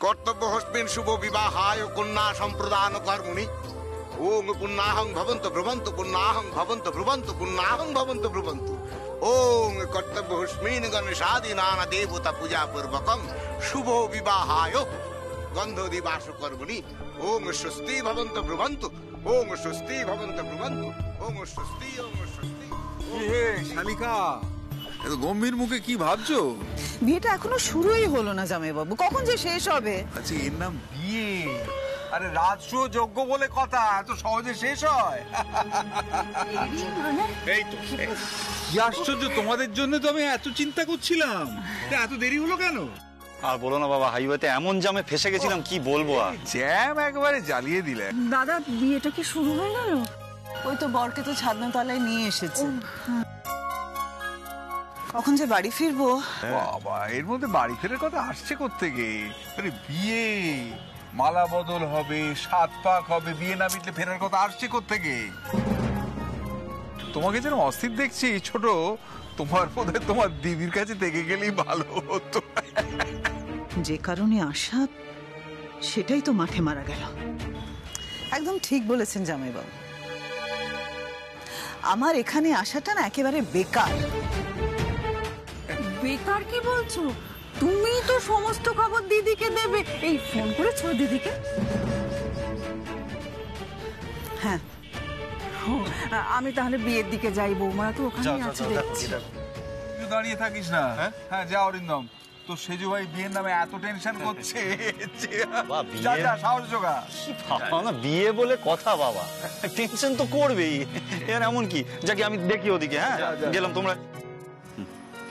কর্তব্যহস্মিন শুভ বিবাহায় কন্যা সম্প্রদান কর্মণি ওং পুণ্যাহং ভবন্তু ব্রুবন্তু পুণ্যাহং ভবন্তু ব্রুবন্তু পুণ্যাহং ভবন্তু ব্রুবন্তু ওং কর্তব্যহস্মিন গণেশাদিনান দেবতা পূজা পূর্বকং শুভ বিবাহায় গন্ধদিবাস কর্মণি ওং স্বস্তি ভবন্তু ব্রুবন্তু ওং স্বস্তি ভবন্তু ব্রুবন্তু ওং স্বস্তি ওং স্বস্তি। শালিকা, এত গম্ভীর মুখে কি ভাবছো? বিয়েটা এখনো শুরুই হলো না জামাইবাবু, কখন যে শেষ হবে? আচ্ছা, এর নাম বিয়ে? আরে রাজসূয় যজ্ঞ বলে কথা, এত সহজে শেষ হয়? এই তো কি আশ্চর্য, তোমাদের জন্য তো আমি এত চিন্তা করছিলাম, এত দেরি হলো কেন? আর বলো না বাবা, হাইওয়েতে এমন জামে ফেসে গেছিলাম, কি বলবো আর। জ্যাম একবারে জ্বালিয়ে দিলে। দাদা, বিয়েটা কি শুরু হয়ে গেল? ওই তো বরকে তো ছাদনাতলায় নিয়ে এসেছে। কখন যে বাড়ি ফিরবো। বাবা, এর মধ্যে বাড়ি ফেরার কথা আসছে কোত্থেকে? আরে বিয়ে, মালা বদল হবে, 7 পাক হবে, বিয়ে না মিটলে ফেরার কথা আসছে কোত্থেকে? তোমাকে যেন অস্থির দেখছি ছোট, তোমার বোধহয় তোমার দিদির কাছে থেকে গেলেই ভালো হতো। যে কারণে আশা, সেটাই তো মাঠে মারা গেল। একদম ঠিক বলেছেন জামাইবাবু, আমার এখানে আসাটা না একেবারে বেকার। বেকার কি বলছো? তুমি তো সমস্ত খবর দিদিকে দেবে। এই ফোন করেছো দিদিকে? হ্যাঁ। আমি তাহলে বিয়ের দিকে যাই, বৌমারা তো ওখানেই আছে দেখছি। তুই দাঁড়িয়ে থাকিস না। হ্যাঁ যা অরিন্দম, তো সেজু ভাই বিয়ের নামে এত টেনশন করছে, সাহস জোগা। বিয়ে বলে কথা বাবা, টেনশন তো করবেই, এর এমন কি? যাকে আমি দেখি ওদিকে। হ্যাঁ গেলাম, তোমরা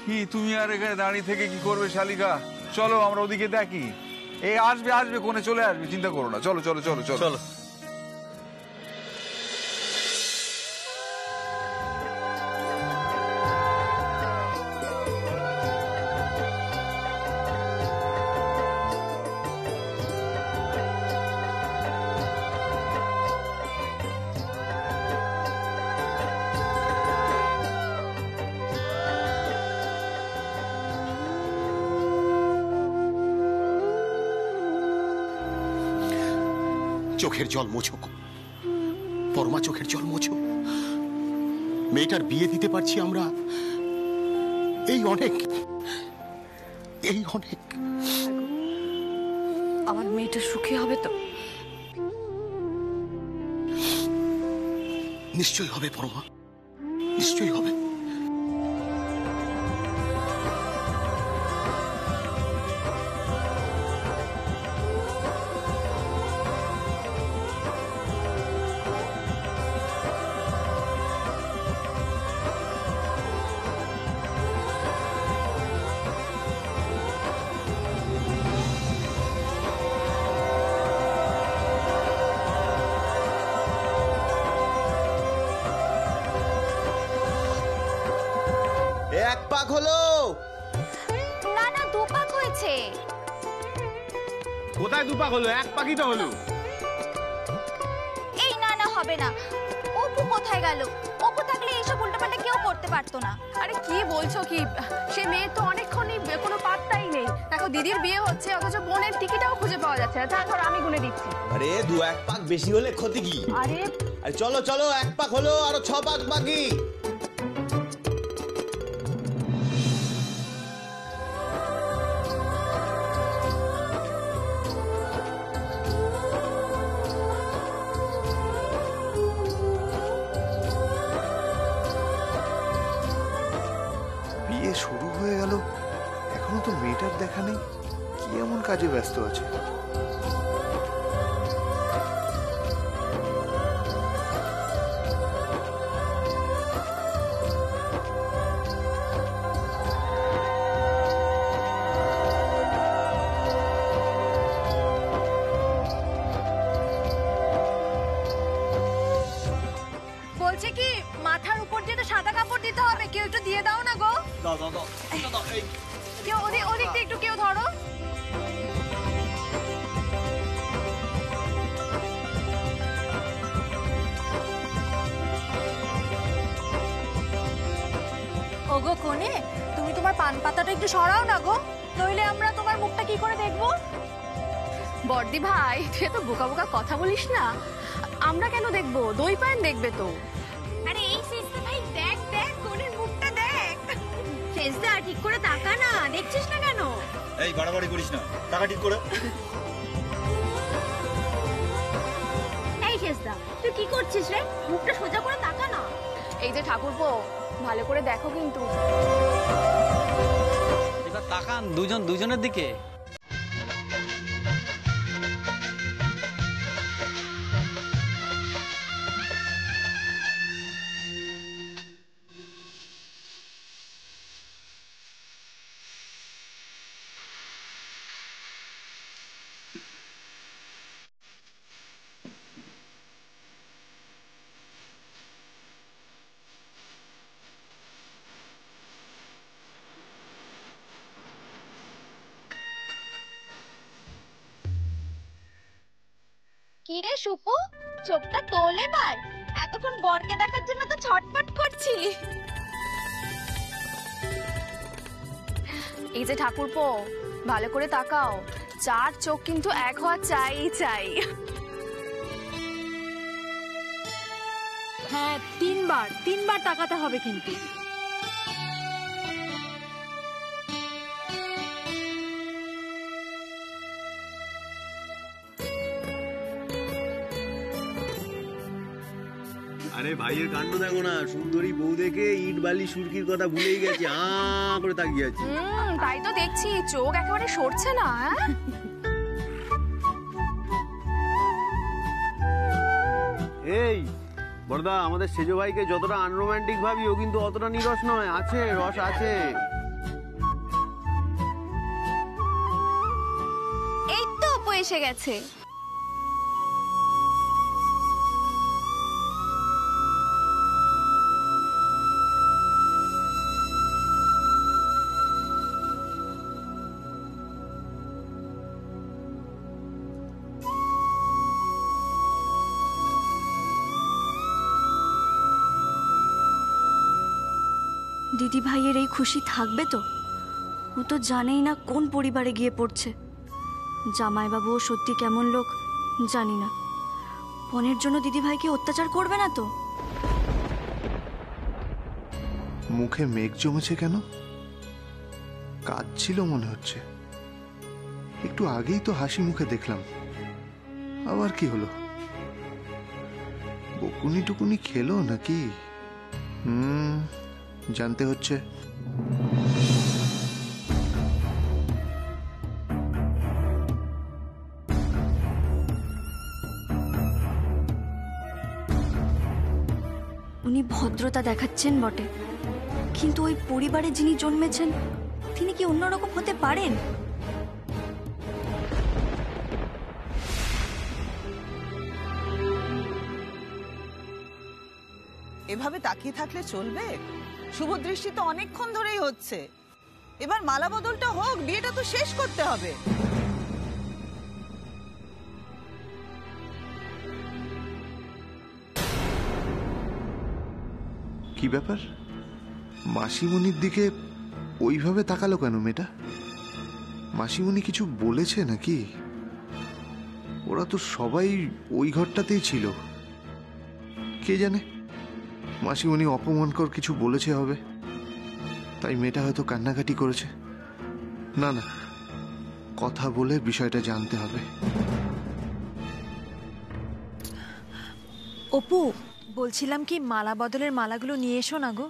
কি তুমি আর এখানে দাঁড়িয়ে থেকে কি করবে শালিকা? চলো আমরা ওদিকে দেখি। এই আসবে আসবে, কোণে চলে আসবে, চিন্তা করো না। চলো চলো চলো চলো চলো। চোখের জল মোছো পরমা, চোখের জল মোছো। মেয়েটার বিয়ে দিতে পারছি আমরা, এই অনেক, এই অনেক। আমার মেয়েটা সুখী হবে তো? নিশ্চয়ই হবে পরমা, নিশ্চয়ই হবে। এক পাক হলো না, না 2 পাক হয়েছে। কোথায় 2 পাক হলো? 1 পাকই তো হলো। এই না না হবে না। অপু কোথায় গেল? অপু থাকলে এইসব উল্টাপাল্টা কেউ করতে পারতো না। আরে কি বলছো কি? সে মেয়ে তো অনেকক্ষণই কোনো পাত্তাই নেই। দেখো দিদির বিয়ে হচ্ছে, অথচ বোনের টিকিটাও খুঁজে পাওয়া যাচ্ছে না। তারপর আমি গুনে দিচ্ছি। আরে 2-1 পাক বেশি হলে ক্ষতি কি? আরে চলো চলো, 1 পাক হলো, আরো 6 পাক বাকি। বিয়ে শুরু হয়ে গেল, এখনো তো মেয়েটার দেখা নেই। কি এমন কাজে ব্যস্ত আছে? বলছে কি মাথার উপর দিয়ে তো সাদা কাপড় দিতে হবে, কেউ একটু দিয়ে দাও না গো। দাও দাও দাও দাও। কেউ ওদিক দিয়ে একটু কেউ ধরো। ওগো কোনে, তুমি তোমার পান পাতাটা একটু সরাও না গো, নইলে আমরা তোমার মুখটা কি করে দেখবো? বর্দি ভাই তুই তো বোকা বোকা কথা বলিস না। আমরা কেন দেখবো, দই পায়েন দেখবে তো। আরে এই শেষদা ভাই দেখ দেখ বোনের মুখটা দেখ। শেষদা ঠিক করে তাকা না, দেখছিস না কেন? এই বাড়াবাড়ি করিস না, টাকা ঠিক করে। এই শেষদা তুই কি করছিস রে? মুখটা সোজা করে তাকা না। এই যে ঠাকুরপো, ভালো করে দেখো কিন্তু। এবার তাকান দুজন দুজনের দিকে। কি রে সুপু, চোখটা তোল এবার। এতক্ষণ বরকে দেখার জন্য তো ছটফট করছি। এই যে ঠাকুরপো, ভালো করে তাকাও, চার চোখ কিন্তু এক হওয়া চাই চাই। হ্যাঁ, তিনবার তাকাতে হবে কিন্তু। আরে ভাইয়ের কাণ্ড দেখো না, সুন্দরী বউ দেখে ইট বালি সুরকির কথা ভুলেই গেছে, করে তাকিয়ে আছে। তাই তো দেখছি, চোখ একেবারে সরছে না। এই বড়দা, আমাদের সেজো ভাইকে যতটা আনরোম্যান্টিক ভাবি, ও কিন্তু অতটা নিরস নয়, আছে রস আছে। এই তো অপু এসে গেছে। দিদি ভাইয়ের এই খুশি থাকবে তো? ও তো জানেই না কোন পরিবারে গিয়ে পড়ছে। জামাইবাবুও সত্যি কেমন লোক জানি না। পনের জন্য দিদি ভাইকে অত্যাচার করবে না তো? মুখে মেঘ জমেছে কেন? কাজ ছিল মনে হচ্ছে। একটু আগেই তো হাসি মুখে দেখলাম, আবার কি হলো? বকুনি টুকুনি খেলো নাকি? জানতে হচ্ছে। উনি ভদ্রতা দেখাচ্ছেন বটে, কিন্তু ওই পরিবারে যিনি জন্মেছেন তিনি কি অন্যরকম হতে পারেন? এভাবে তাকিয়ে থাকলে চলবে? শুভ দৃষ্টি তো অনেকক্ষণ ধরেই হচ্ছে। এবার মালা বদলটা হোক, বিয়েটা তো শেষ করতে হবে। কি ব্যাপার? মাসিমণির দিকে ওইভাবে তাকালো কেন মেয়েটা? মাসিমণি কিছু বলেছে নাকি? ওরা তো সবাই ওই ঘরটাতেই ছিল। কে জানে, মাসিমণি অপমানকর কিছু বলেছে হবে, তাই মেয়েটা হয়তো কান্নাকাটি করেছে। না না, কথা বলে বিষয়টা জানতে হবে। অপু, বলছিলাম কি মালা বদলের মালাগুলো নিয়ে এসো না গো।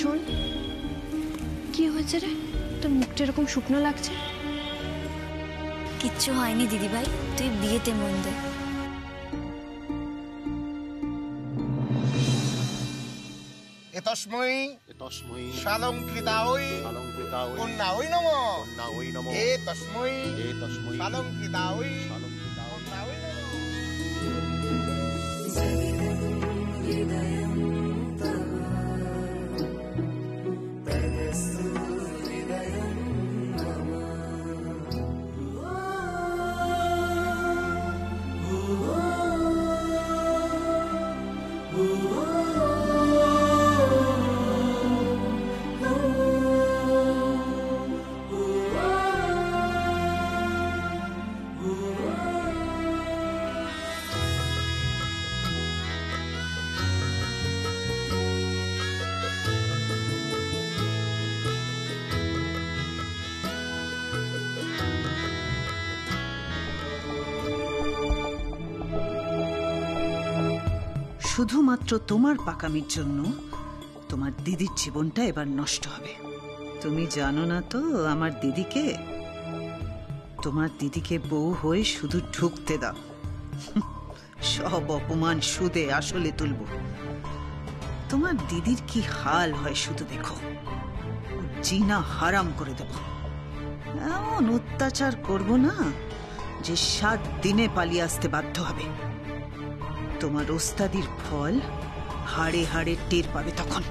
শোন, কি হয়েছে রে? তোর মুখটা এরকম শুকনো লাগছে। কিচ্ছু হয়নি দিদিভাই, তুই বিয়েতে মন দে। এতস্মৈ তস্মৈ সালঙ্কৃতাঐ অলঙ্কৃতাঐ কন্যাঐ নমঃ। কন্যাঐ নমঃ। এতস্মৈ তস্মৈ সালঙ্কৃতাঐ অলঙ্কৃতাঐ কন্যাঐ নমঃ। শুধুমাত্র তোমার পাকামির জন্য তোমার দিদির জীবনটা এবার নষ্ট হবে। তুমি জানো না তো আমার দিদিকে? তোমার দিদিকে বউ হয়ে শুধু ঢুকতে দাও, সব অপমান সুদে আসলে তুলব। তোমার দিদির কি হাল হয় শুধু দেখো, জিনা হারাম করে দেব। এমন অত্যাচার করব না যে 7 দিনে পালিয়ে আসতে বাধ্য হবে। তোমার ওস্তাদির ফল হাড়ে হাড়ে টের পাবে তখন।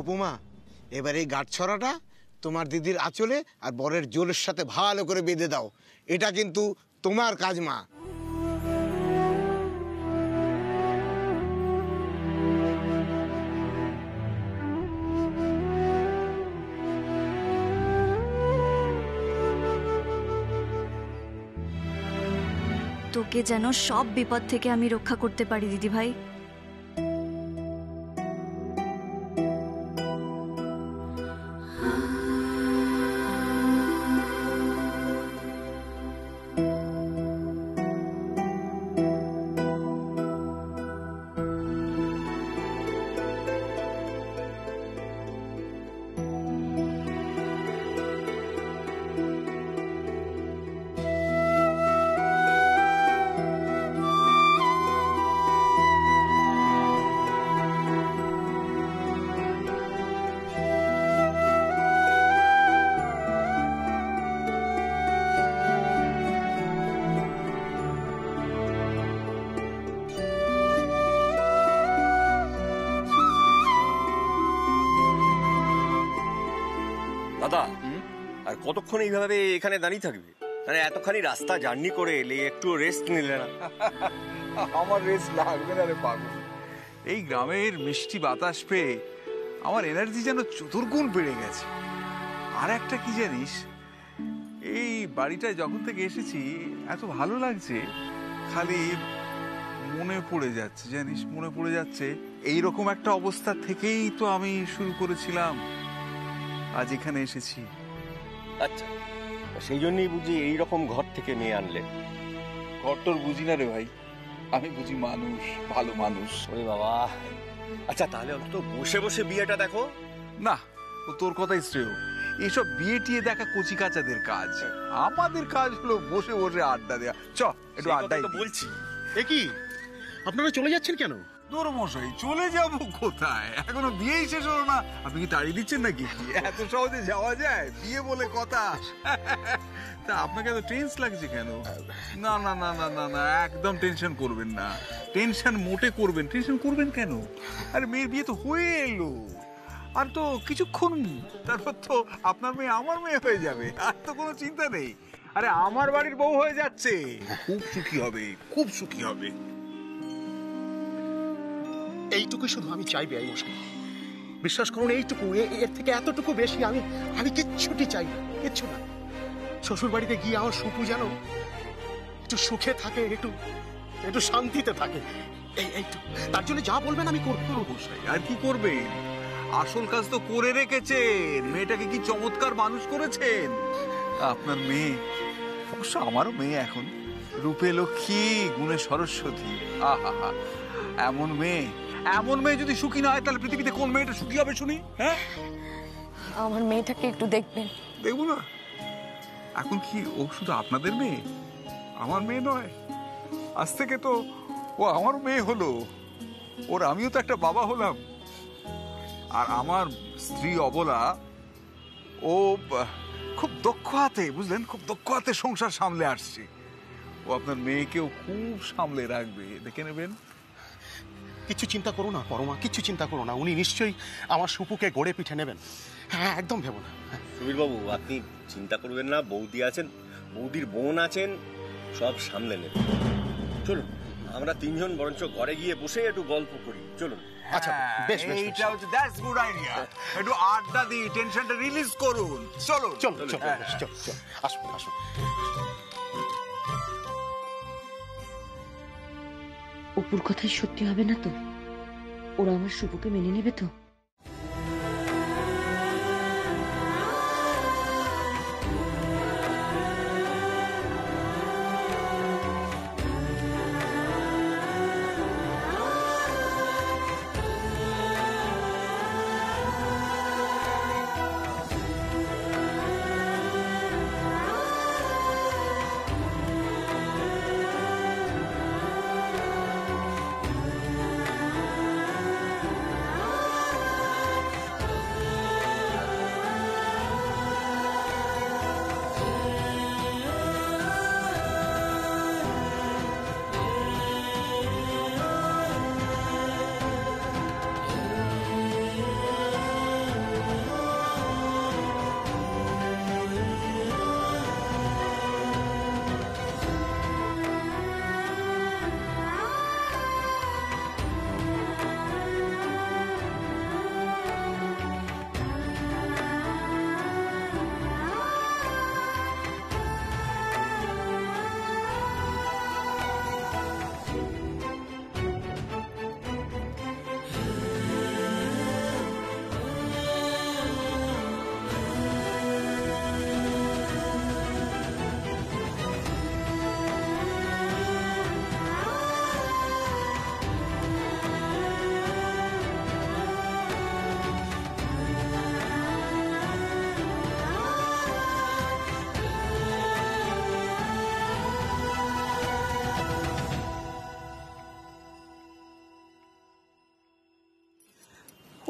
উপমা, এবার এই গাঁটছড়াটা তোমার দিদির আঁচলে আর বরের জোরের সাথে ভালো করে বেঁধে দাও। এটা কিন্তু তোমার কাজ মা। তোকে যেন সব বিপদ থেকে আমি রক্ষা করতে পারি দিদিভাই। দাদা, আর কতক্ষণ এইভাবে এখানে দাঁড়িয়ে থাকবে? মানে এতখানি রাস্তা জার্নি করে এলে একটু রেস্ট নিলে না? আমার রেস্ট লাগবে না রে পাগল। এই গ্রামের মিষ্টি বাতাস পেয়ে আমার এনার্জি যেন 4 গুণ বেড়ে গেছে। আর একটা কি জানিস, এই বাড়িটায় যখন থেকে এসেছি এত ভালো লাগছে, খালি মনে পড়ে যাচ্ছে জানিস, মনে পড়ে যাচ্ছে এইরকম একটা অবস্থা থেকেই তো আমি শুরু করেছিলাম, আজ এখানে এসেছি। আচ্ছা, সেই জন্যই বুঝি এইরকম ঘর থেকে মেয়ে আনলে? ঘর তোর বুঝি না রে ভাই, আমি বুঝি মানুষ, ভালো মানুষ। ওরে বাবা, আচ্ছা তাহলে অন্তত বসে বসে বিয়েটা দেখো না। ও তোর কথাই শ্রেয়, এসব বিয়ে টিয়ে দেখা কচি কাচাদের কাজ। আমাদের কাজ হলো বসে বসে আড্ডা দেওয়া। চ একটু আড্ডাই বলছি। এ কি, আপনারা চলে যাচ্ছেন কেন? মশাই, চলে যাব কোথায়? এখনো বিয়েই শেষ হলো না, আপনি কি তাড়িয়ে দিচ্ছেন নাকি? এত সহজে যাওয়া যায়? বিয়ে বলে কথা। তা আপনাকে এত টেন্স লাগছে কেন? না না না না না না, একদম টেনশন করবেন না। টেনশন মোটে করবেন, টেনশন করবেন কেন? আরে মেয়ের বিয়ে তো হয়ে এলো, আর তো কিছুক্ষণ, তারপর তো আপনার মেয়ে আমার মেয়ে হয়ে যাবে, আর তো কোনো চিন্তা নেই। আরে আমার বাড়ির বউ হয়ে যাচ্ছে, খুব সুখী হবে, খুব সুখী হবে। এইটুকু শুধু আমি চাইবে এই মশাই, বিশ্বাস করুন, এইটুকু, এর থেকে এতটুকু বেশি আমি কিচ্ছুটি চাই না, কিচ্ছু না। শ্বশুর বাড়িতে গিয়ে আমার সুপু যেন একটু সুখে থাকে, একটু শান্তিতে থাকে, এইটুকু। তার জন্য যা বলবেন আমি করবো। মশাই, আর কি করবেন? আসল কাজ তো করে রেখেছেন। মেয়েটাকে কি চমৎকার মানুষ করেছেন। আপনার মেয়ে, অবশ্য আমারও মেয়ে এখন, রূপে লক্ষ্মী, গুণে সরস্বতী। আহা, এমন মেয়ে এমন মেয়ে যদি সুখী না হয় তাহলে পৃথিবীতে কোন মেয়েটা সুখী হবে শুনি? হ্যাঁ, আমার মেয়েটাকে একটু দেখবেন। দেখবো না? এখন কি ও শুধু আপনাদের মেয়ে, আমার মেয়ে নয়? আজ থেকে তো ও আমার মেয়ে হলো, ওর আমিও তো একটা বাবা হলাম। আর আমার স্ত্রী অবলা, ও খুব দক্ষ হাতে, বুঝলেন, খুব দক্ষ হাতে সংসার সামলে আসছে। ও আপনার মেয়েকেও খুব সামলে রাখবে, দেখে নেবেন। কিছু চিন্তা করো না পরমা, কিছু চিন্তা করো না, উনি নিশ্চয়ই আমার সুপুকে গড়ে পিঠে নেবেন। হ্যাঁ, একদম ভেবো না। সুবীর বাবু, আপনি চিন্তা করবেন না, বৌদি আছেন, বৌদির বোন আছেন, সব সামলে নেবেন। চলুন আমরা তিনজন বরঞ্চ ঘরে গিয়ে বসে একটু গল্প করি, চলুন। আচ্ছা, বেশ বেশ, এইটা হচ্ছে দ্যাটস গুড আইডিয়া। একটু আড্ডা দিই, টেনশনটা রিলিজ করুন। চলুন চল চল চল চল, আসুন আসুন। অপুর কথাই সত্যি হবে না তো? ওরা আমার শুভকে মেনে নেবে তো?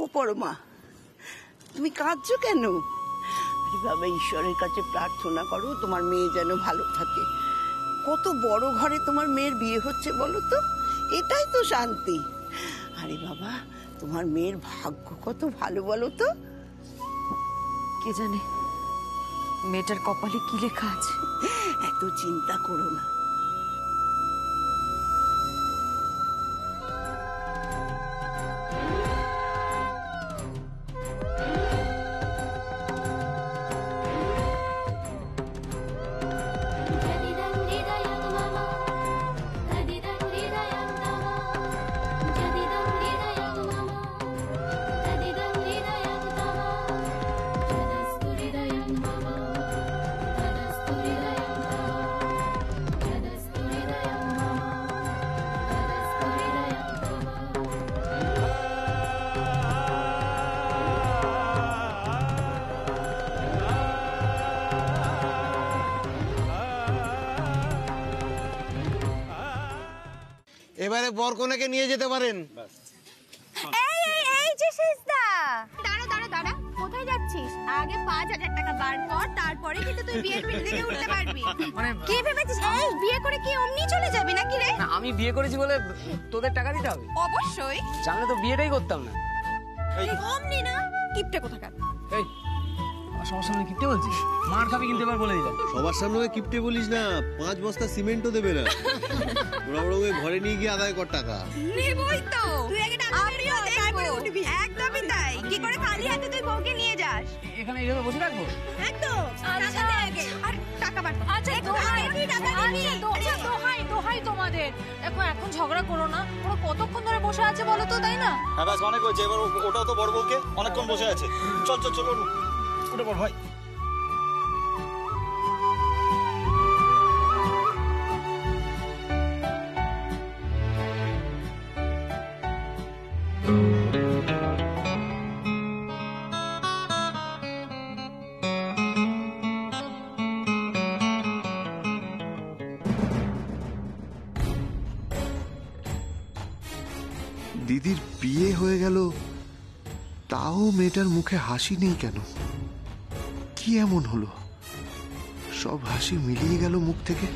ও পরমা, তুমি কাঁদছো কেন? আরে বাবা, ঈশ্বরের কাছে প্রার্থনা করো তোমার মেয়ে যেন ভালো থাকে। কত বড় ঘরে তোমার মেয়ের বিয়ে হচ্ছে বলো তো, এটাই তো শান্তি। আরে বাবা, তোমার মেয়ের ভাগ্য কত ভালো বলো তো। কে জানে মেয়েটার কপালে কি লেখা আছে। এত চিন্তা করো না। এবারে বরকনেকে নিয়ে যেতে পারেন। এই যে শেষদা, দাঁড়া দাঁড়া দাঁড়া, কোথায় যাচ্ছিস? আগে 5,000 টাকা বার কর, তারপরে কিন্তু তুই বিয়ের পিঁড়ি থেকে উঠতে পারবি। মানে কি ভেবেছিস? এই বিয়ে করে কি অমনি চলে যাবি নাকি রে? আমি বিয়ে করেছি বলে তোদের টাকা দিতে হবে? অবশ্যই। জানলে তো বিয়েটাই করতাম না। অমনি না, কিপটে কোথাকার। এই সবার সামনে কিপটে বলছিস? মার খাবি কিন্তু এবার বলে দিলাম। সবার সামনে কিপটে বলিস না, 5 বস্তা সিমেন্টও দেবে না। ওরা বড় ঘরে নিয়ে গিয়ে আদায় কর টাকা। নেবই তো, তুই আগে টাকা আমিও তারপরে উঠবি। একদমই তাই। কি করে খালি হাতে তুই বউকে নিয়ে যাস? এখানে এইভাবে বসে থাকবো? একদম। টাকা দে আগে। আর টাকা বার কর। আচ্ছা দোহাই, তুই টাকা দিবি। আচ্ছা দোহাই তোমাদের। দেখো এখন ঝগড়া করো না, ওরা কতক্ষণ ধরে বসে আছে বলো তো, তাই না? হ্যাঁ ব্যাস অনেক হয়েছে, এবার ওটাও তো বড় বউকে অনেকক্ষণ বসে আছে। চল চল চল, উঠে পড় ভাই। দিদির বিয়ে হয়ে গেল, তাও মেয়েটার মুখে হাসি নেই কেন? কি এমন হলো? সব হাসি মিলিয়ে গেল মুখ থেকে।